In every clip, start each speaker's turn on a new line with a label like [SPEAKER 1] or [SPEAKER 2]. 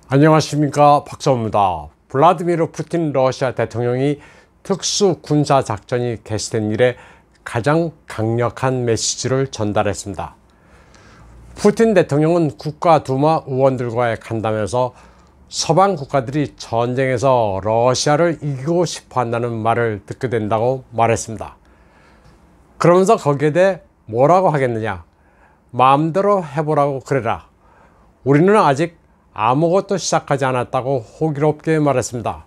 [SPEAKER 1] 안녕하십니까, 박사입니다. 블라디미르 푸틴 러시아 대통령이 특수 군사 작전이 개시된 이래 가장 강력한 메시지를 전달했습니다. 푸틴 대통령은 국가두마 의원들과의 간담회에서 서방 국가들이 전쟁에서 러시아를 이기고 싶어 한다는 말을 듣게 된다고 말했습니다. 그러면서 거기에 대해 뭐라고 하겠느냐, 마음대로 해보라고 그래라, 우리는 아직 아무것도 시작하지 않았다고 호기롭게 말했습니다.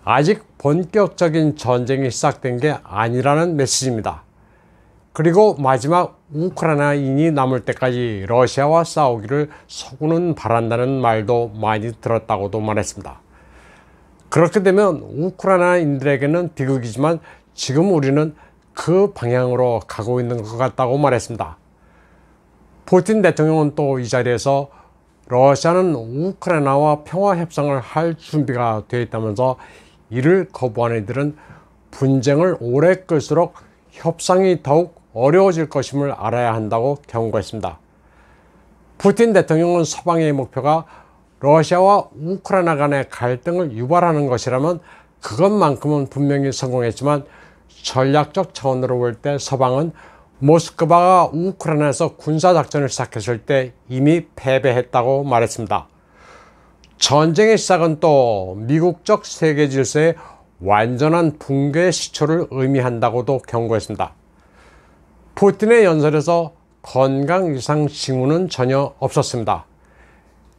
[SPEAKER 1] 아직 본격적인 전쟁이 시작된 게 아니라는 메시지입니다. 그리고 마지막 우크라이나인이 남을 때까지 러시아와 싸우기를 서구는 바란다는 말도 많이 들었다고도 말했습니다. 그렇게 되면 우크라이나인들에게는 비극이지만 지금 우리는 그 방향으로 가고 있는 것 같다고 말했습니다. 푸틴 대통령은 또 이 자리에서 러시아는 우크라이나와 평화협상을 할 준비가 되어 있다면서 이를 거부하는 이들은 분쟁을 오래 끌수록 협상이 더욱 어려워질 것임을 알아야 한다고 경고했습니다. 푸틴 대통령은 서방의 목표가 러시아와 우크라이나 간의 갈등을 유발하는 것이라면 그것만큼은 분명히 성공했지만 전략적 차원으로 볼 때 서방은 모스크바가 우크라이나에서 군사작전을 시작했을 때 이미 패배했다고 말했습니다. 전쟁의 시작은 또 미국적 세계 질서의 완전한 붕괴의 시초를 의미한다고도 경고했습니다. 푸틴의 연설에서 건강 이상 징후는 전혀 없었습니다.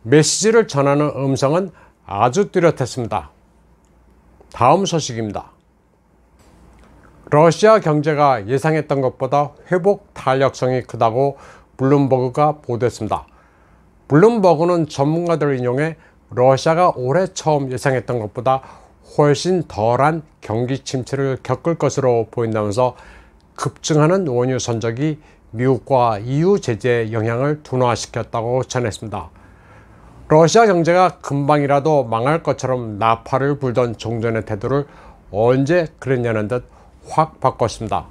[SPEAKER 1] 메시지를 전하는 음성은 아주 뚜렷했습니다. 다음 소식입니다. 러시아 경제가 예상했던 것보다 회복 탄력성이 크다고 블룸버그가 보도했습니다. 블룸버그는 전문가들을 인용해 러시아가 올해 처음 예상했던 것보다 훨씬 덜한 경기 침체를 겪을 것으로 보인다면서 급증하는 원유 선적이 미국과 EU 제재의 영향을 둔화시켰다고 전했습니다. 러시아 경제가 금방이라도 망할 것처럼 나팔을 불던 종전의 태도를 언제 그랬냐는 듯 확 바꿨습니다.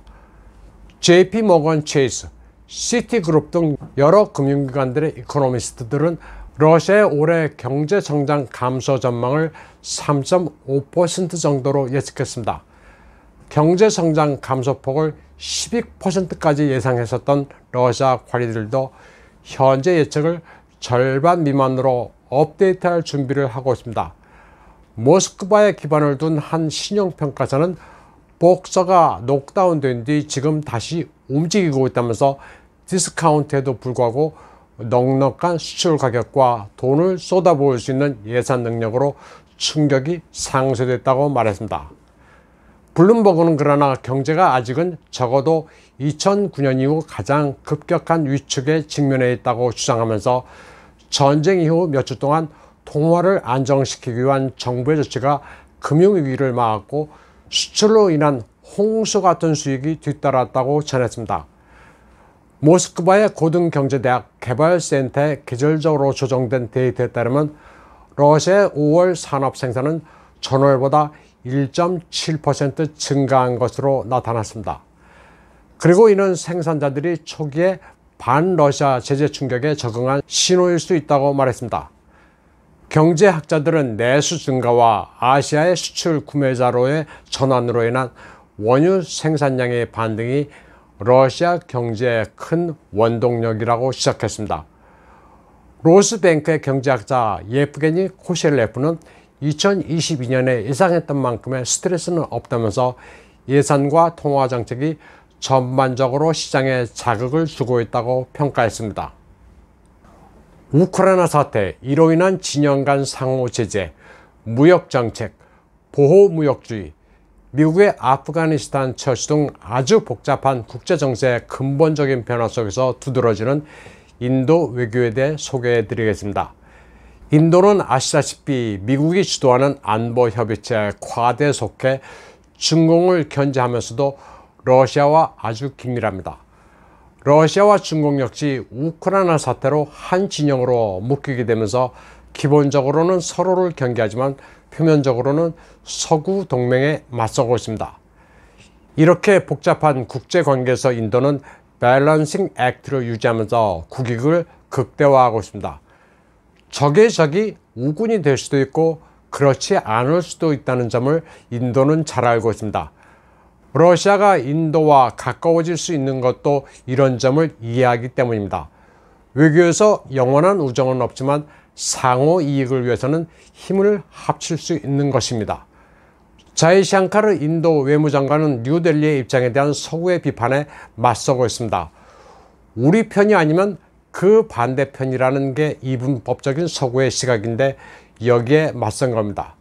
[SPEAKER 1] JP 모건 체이스, 시티그룹 등 여러 금융기관들의 이코노미스트들은 러시아의 올해 경제 성장 감소 전망을 3.5% 정도로 예측했습니다. 경제 성장 감소폭을 12%까지 예상했었던 러시아 관리들도 현재 예측을 절반 미만으로 업데이트할 준비를 하고 있습니다. 모스크바에 기반을 둔 한 신용평가사는 복서가 녹다운된 뒤 지금 다시 움직이고 있다면서 디스카운트에도 불구하고 넉넉한 수출 가격과 돈을 쏟아부을 수 있는 예산 능력으로 충격이 상쇄됐다고 말했습니다. 블룸버그는 그러나 경제가 아직은 적어도 2009년 이후 가장 급격한 위축에 직면해 있다고 주장하면서 전쟁 이후 몇 주 동안 통화를 안정시키기 위한 정부의 조치가 금융위기를 막았고 수출로 인한 홍수 같은 수익이 뒤따랐다고 전했습니다. 모스크바의 고등경제대학 개발센터에 계절적으로 조정된 데이터에 따르면 러시아의 5월 산업 생산은 전월보다 1.7% 증가한 것으로 나타났습니다. 그리고 이는 생산자들이 초기에 반러시아 제재 충격에 적응한 신호일 수 있다고 말했습니다. 경제학자들은 내수 증가와 아시아의 수출 구매자로의 전환으로 인한 원유 생산량의 반등이 러시아 경제의 큰 원동력이라고 시작했습니다. 로스뱅크의 경제학자 예프게니 코셸레프는 2022년에 예상했던 만큼의 스트레스는 없다면서 예산과 통화정책이 전반적으로 시장에 자극을 주고 있다고 평가했습니다. 우크라이나 사태, 이로 인한 진영 간 상호 제재, 무역정책, 보호무역주의, 미국의 아프가니스탄 처치 등 아주 복잡한 국제정세의 근본적인 변화 속에서 두드러지는 인도 외교에 대해 소개해 드리겠습니다. 인도는 아시다시피 미국이 주도하는 안보협의체에 과대 속해 중공을 견제하면서도 러시아와 아주 긴밀합니다. 러시아와 중국 역시 우크라이나 사태로 한 진영으로 묶이게 되면서 기본적으로는 서로를 경계하지만 표면적으로는 서구 동맹에 맞서고 있습니다. 이렇게 복잡한 국제관계에서 인도는 밸런싱 액트를 유지하면서 국익을 극대화하고 있습니다. 적의 우군이 될 수도 있고 그렇지 않을 수도 있다는 점을 인도는 잘 알고 있습니다. 러시아가 인도와 가까워질 수 있는 것도 이런 점을 이해하기 때문입니다. 외교에서 영원한 우정은 없지만 상호 이익을 위해서는 힘을 합칠 수 있는 것입니다. 자이샹카르 인도 외무장관은 뉴델리의 입장에 대한 서구의 비판에 맞서고 있습니다. 우리 편이 아니면 그 반대편이라는 게 이분법적인 서구의 시각인데 여기에 맞선 겁니다.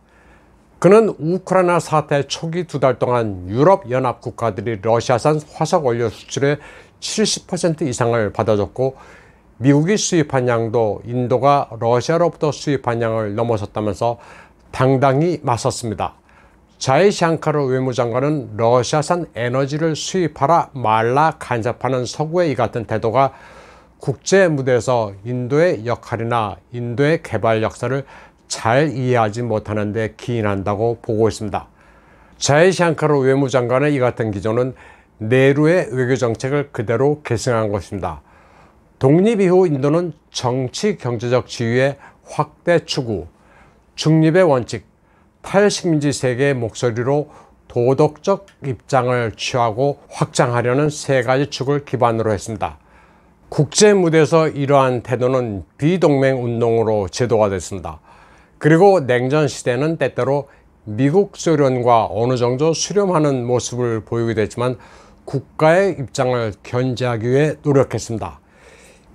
[SPEAKER 1] 그는 우크라이나 사태 초기 2달 동안 유럽연합 국가들이 러시아산 화석 원료 수출의 70% 이상을 받아줬고 미국이 수입한 양도 인도가 러시아로부터 수입한 양을 넘어섰다면서 당당히 맞섰습니다. 자이샹카르 외무장관은 러시아산 에너지를 수입하라 말라 간섭하는 서구의 이 같은 태도가 국제 무대에서 인도의 역할이나 인도의 개발 역사를 잘 이해하지 못하는 데 기인한다고 보고 있습니다. 자이샹카르 외무장관의 이 같은 기조는 네루의 외교정책을 그대로 계승한 것입니다. 독립 이후 인도는 정치 경제적 지위의 확대 추구, 중립의 원칙, 탈식민지 세계의 목소리로 도덕적 입장을 취하고 확장하려는 3가지 축을 기반으로 했습니다. 국제 무대에서 이러한 태도는 비동맹 운동으로 제도가 됐습니다. 그리고 냉전 시대는 때때로 미국 소련과 어느 정도 수렴하는 모습을 보이기도 했지만 국가의 입장을 견제하기 위해 노력했습니다.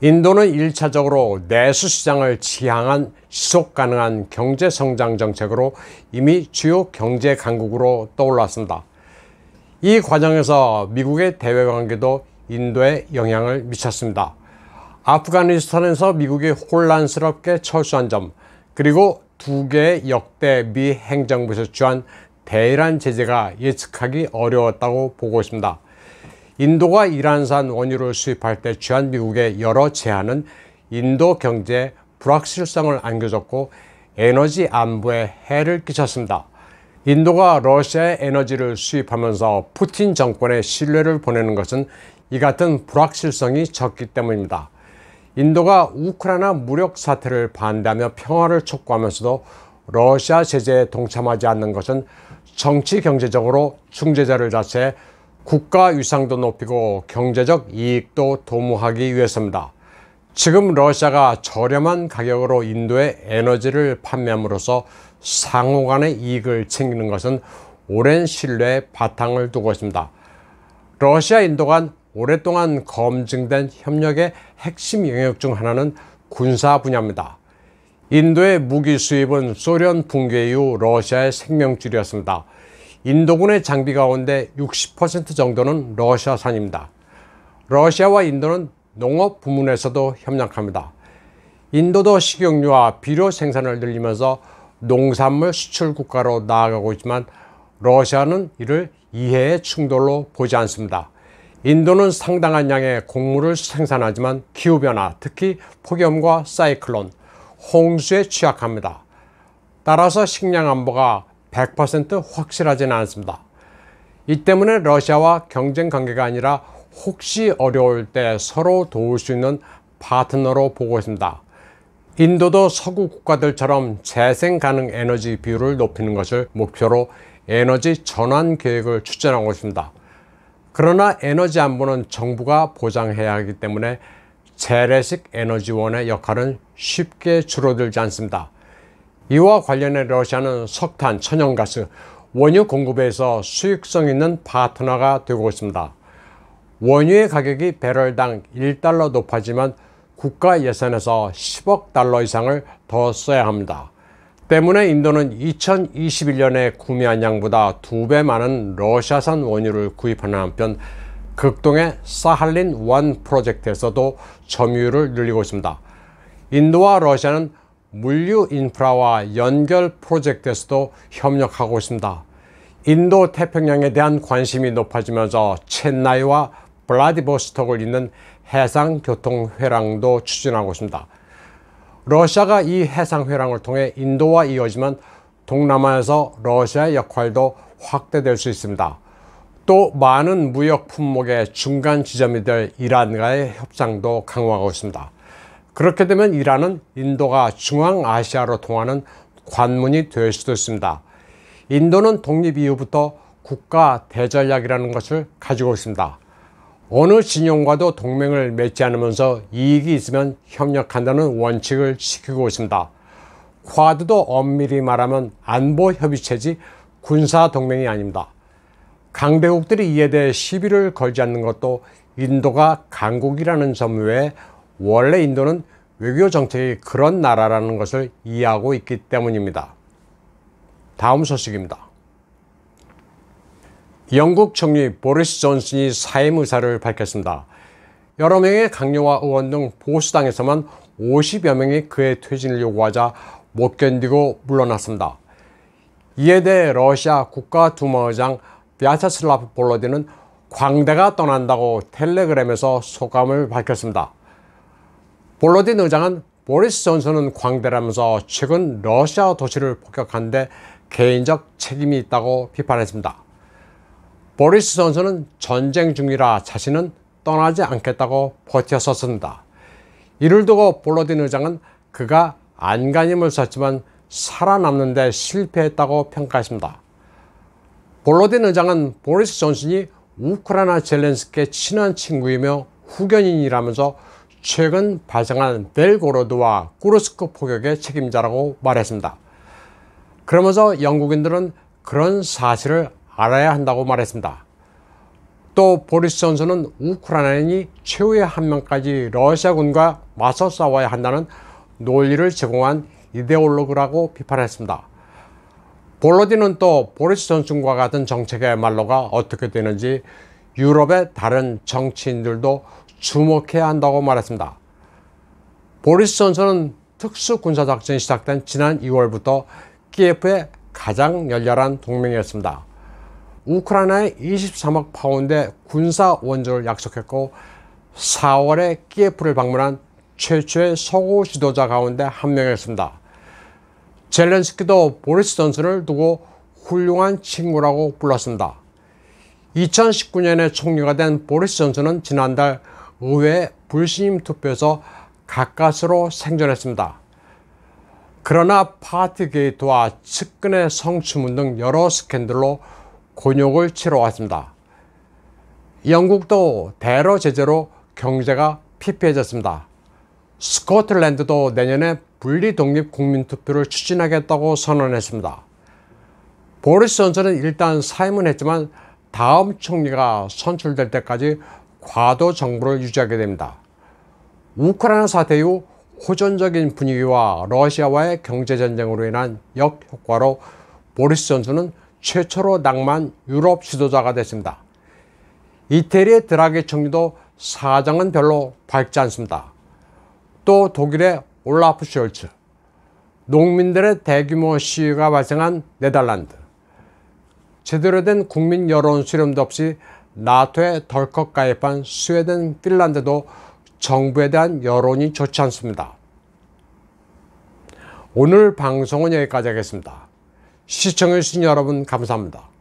[SPEAKER 1] 인도는 1차적으로 내수 시장을 지향한 지속 가능한 경제 성장 정책으로 이미 주요 경제 강국으로 떠올랐습니다. 이 과정에서 미국의 대외 관계도 인도에 영향을 미쳤습니다. 아프가니스탄에서 미국이 혼란스럽게 철수한 점, 그리고 2개의 역대 미 행정부에서 취한 대이란 제재가 예측하기 어려웠다고 보고 있습니다. 인도가 이란산 원유를 수입할 때 취한 미국의 여러 제한은 인도 경제에 불확실성을 안겨줬고 에너지 안보에 해를 끼쳤습니다. 인도가 러시아의 에너지를 수입하면서 푸틴 정권에 신뢰를 보내는 것은 이 같은 불확실성이 적기 때문입니다. 인도가 우크라이나 무력 사태를 반대하며 평화를 촉구하면서도 러시아 제재에 동참하지 않는 것은 정치 경제적으로 중재자를 자체해 국가 위상도 높이고 경제적 이익도 도모하기 위해서입니다. 지금 러시아가 저렴한 가격으로 인도에 에너지를 판매함으로써 상호 간의 이익을 챙기는 것은 오랜 신뢰에 바탕을 두고 있습니다. 러시아 인도 간 오랫동안 검증된 협력의 핵심 영역 중 하나는 군사 분야입니다. 인도의 무기 수입은 소련 붕괴 이후 러시아의 생명줄이었습니다. 인도군의 장비 가운데 60% 정도는 러시아산입니다. 러시아와 인도는 농업 부문에서도 협력합니다. 인도도 식용유와 비료 생산을 늘리면서 농산물 수출 국가로 나아가고 있지만 러시아는 이를 이해의 충돌로 보지 않습니다. 인도는 상당한 양의 곡물을 생산하지만 기후변화, 특히 폭염과 사이클론, 홍수에 취약합니다. 따라서 식량 안보가 100% 확실하지는 않습니다. 이 때문에 러시아와 경쟁 관계가 아니라 혹시 어려울 때 서로 도울 수 있는 파트너로 보고 있습니다. 인도도 서구 국가들처럼 재생 가능 에너지 비율을 높이는 것을 목표로 에너지 전환 계획을 추진하고 있습니다. 그러나 에너지 안보는 정부가 보장해야 하기 때문에 재래식 에너지원의 역할은 쉽게 줄어들지 않습니다. 이와 관련해 러시아는 석탄, 천연가스, 원유 공급에서 수익성 있는 파트너가 되고 있습니다. 원유의 가격이 배럴당 1달러 높아지면 국가 예산에서 10억 달러 이상을 더 써야 합니다. 때문에 인도는 2021년에 구매한 양보다 2배 많은 러시아산 원유를 구입하는 한편 극동의 사할린-1 프로젝트에서도 점유율을 늘리고 있습니다. 인도와 러시아는 물류 인프라와 연결 프로젝트에서도 협력하고 있습니다. 인도 태평양에 대한 관심이 높아지면서 첸나이와 블라디보스톡을 잇는 해상교통회랑도 추진하고 있습니다. 러시아가 이 해상회랑을 통해 인도와 이어지면 동남아에서 러시아의 역할도 확대될 수 있습니다. 또 많은 무역 품목의 중간 지점이 될 이란과의 협상도 강화하고 있습니다. 그렇게 되면 이란은 인도가 중앙아시아로 통하는 관문이 될 수도 있습니다. 인도는 독립 이후부터 국가 대전략이라는 것을 가지고 있습니다. 어느 진영과도 동맹을 맺지 않으면서 이익이 있으면 협력한다는 원칙을 지키고 있습니다. 쿼드도 엄밀히 말하면 안보협의체지 군사동맹이 아닙니다. 강대국들이 이에 대해 시비를 걸지 않는 것도 인도가 강국이라는 점 외에 원래 인도는 외교 정책이 그런 나라라는 것을 이해하고 있기 때문입니다. 다음 소식입니다. 영국 총리 보리스 존슨이 사임 의사를 밝혔습니다. 여러 명의 강요와 의원 등 보수당에서만 50여 명이 그의 퇴진을 요구하자 못 견디고 물러났습니다. 이에 대해 러시아 국가두마의장 비아차슬라프 볼로딘은 광대가 떠난다고 텔레그램에서 소감을 밝혔습니다. 볼로딘 의장은 보리스 존슨은 광대라면서 최근 러시아 도시를 폭격한 데 개인적 책임이 있다고 비판했습니다. 보리스 존슨은 전쟁 중이라 자신은 떠나지 않겠다고 버텨섰습니다. 이를 두고 볼로딘 의장은 그가 안간힘을 썼지만 살아남는 데 실패했다고 평가했습니다. 볼로딘 의장은 보리스 존슨이 우크라이나 젤렌스키의 친한 친구이며 후견인이라면서 최근 발생한 벨고로드와 쿠르스크 포격의 책임자라고 말했습니다. 그러면서 영국인들은 그런 사실을 알아야 한다고 말했습니다. 또 보리스 존슨은 우크라이나인이 최후의 한 명까지 러시아군과 맞서 싸워야 한다는 논리를 제공한 이데올로그라고 비판했습니다. 볼로딘은 또 보리스 존슨과 같은 정책의 말로가 어떻게 되는지 유럽의 다른 정치인들도 주목해야 한다고 말했습니다. 보리스 존슨은 특수군사작전이 시작된 지난 2월부터 키예프의 가장 열렬한 동맹이었습니다. 우크라이나에 23억 파운드의 군사 원조를 약속했고 4월에 키예프를 방문한 최초의 서구 지도자 가운데 한 명이었습니다. 젤렌스키도 보리스 존슨을 두고 훌륭한 친구라고 불렀습니다. 2019년에 총리가 된 보리스 존슨은 지난달 의회 불신임 투표에서 가까스로 생존했습니다. 그러나 파티게이트와 측근의 성추문 등 여러 스캔들로 곤욕을 치러왔습니다. 영국도 대러 제재로 경제가 피폐해졌습니다. 스코틀랜드도 내년에 분리 독립 국민투표를 추진하겠다고 선언했습니다. 보리스 존슨은 일단 사임은 했지만 다음 총리가 선출될 때까지 과도 정부를 유지하게 됩니다. 우크라이나 사태 이후 호전적인 분위기와 러시아와의 경제전쟁으로 인한 역효과로 보리스 존슨은 최초로 낭만 유럽 지도자가 됐습니다. 이태리의 드라기 총리도 사정은 별로 밝지 않습니다. 또 독일의 올라프 숄츠, 농민들의 대규모 시위가 발생한 네덜란드, 제대로 된 국민 여론 수렴도 없이 나토에 덜컥 가입한 스웨덴, 핀란드도 정부에 대한 여론이 좋지 않습니다. 오늘 방송은 여기까지 하겠습니다. 시청해주신 여러분 감사합니다.